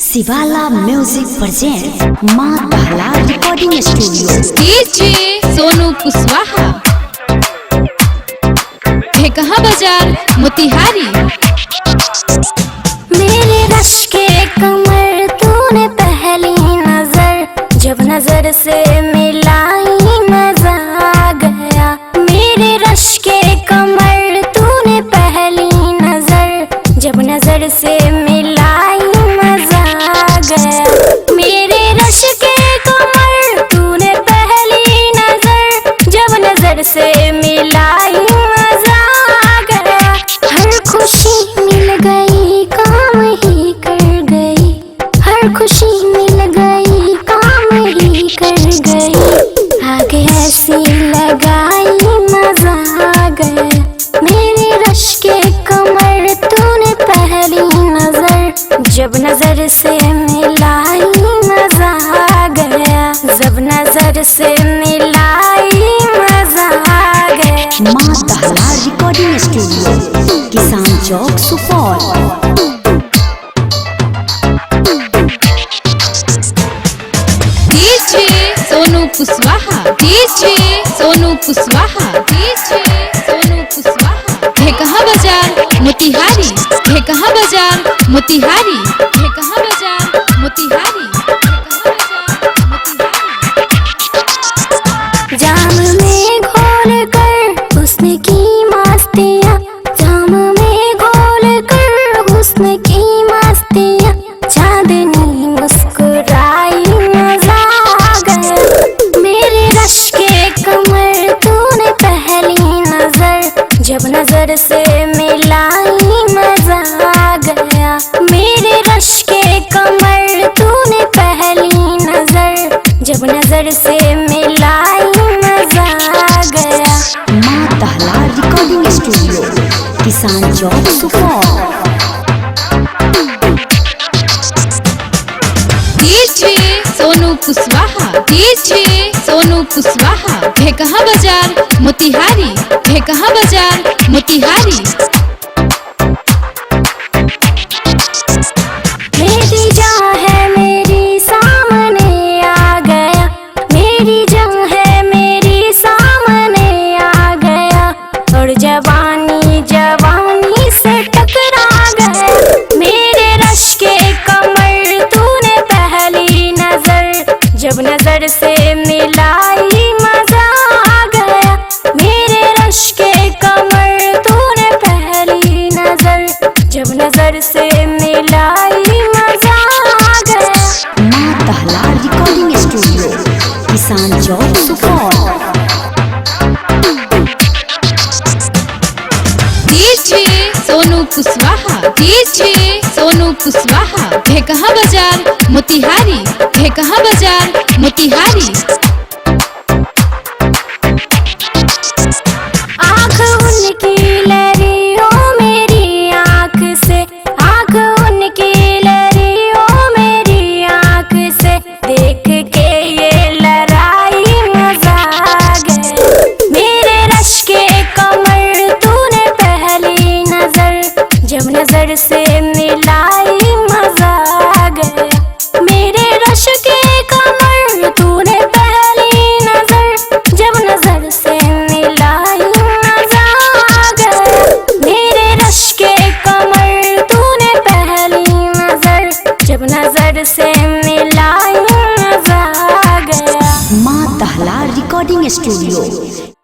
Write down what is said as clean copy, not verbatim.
शिवाला music present माँ दहला recording studio. DJ Sonu Kushwaha, कहाँ बाजार मोतिहारी। मेरे रश के कमर तूने पहली नजर, जब नजर से मिलाई मजा आ गया। मेरे रश के कमर तूने पहली नजर, जब नजर से मिलाई मजा आ गया। मेरे रश के कमर तूने पहली नजर, जब नजर से मिलाई मजा आ गया। हर खुशी मिल गई काम ही कर गई, हर खुशी मिल गई काम ही कर गई। आगे ऐसी लगाई मजा आ गया। मेरे रश के कमर तूने पहली नजर, जब नजर से मिलाई मजा आ गया। जब नजर से मिलाई मजा आ गया। माँ दहला recording studio, Kisan Chowk Supaul. DJ Sonu Kushwaha, DJ Sonu Kushwaha, DJ Sonu Kushwaha. कहाँ बाजार मोतिहारी, कहाँ बाजार मोतिहारी, कहाँ बाजार मोतिहारी। जाम में घोल कर हुस्न की मस्तियाँ, जाम में घोल कर हुस्न की मस्तियाँ। चांदनी मुस्कुराई मजा आ गया। मेरे रश के कमर तूने पहली नजर, जब नजर से मिलाई मजा आ गया। मेरे रश के कमर तूने पहली नजर, जब नजर से मिलाई मजा आ गया। माँ दहला recording studio, Kisan Chowk Supaul. DJ Sonu Kushwaha, DJ Sonu Kushwaha. कहाँ बाजार मोतिहारी, कहाँ बाजार मोतिहारी। मेरी जान है मेरी सामने आ गया, मेरी जान है मेरी सामने आ गया। और जवानी जवानी से टकरा गया। मेरे रश के कमर तूने पहली नजर, जब नजर से मिलाई मजा आ गया। मेरे रश के कमर तूने पहली नजर, जब नजर से मिलाई मजा आ गया। माँ दहला recording studio, Kisan Chowk Supaul. DJ Sonu Kushwaha, DJ Sonu Kushwaha. कहाँ बाजार मोतिहारी, कहाँ बाजार मोतिहारी। आँख उनकी लरी ओ मेरी आँख से, आँख उनकी लरी ओ मेरी आँख से। देख के ये लड़ाई मजा आ गया। मेरे रश के कमर तूने पहली नजर, जब नजर से मिलाई मजा आ गया। मेरे रश के कमर तूने पहली नजर, जब नजर से मिलाई मजा आ गया। मेरे रश के कमर तूने पहली नजर, जब नजर से मिलाई मजा आ गया। माँ दहला रिकॉर्डिंग स्टूडियो।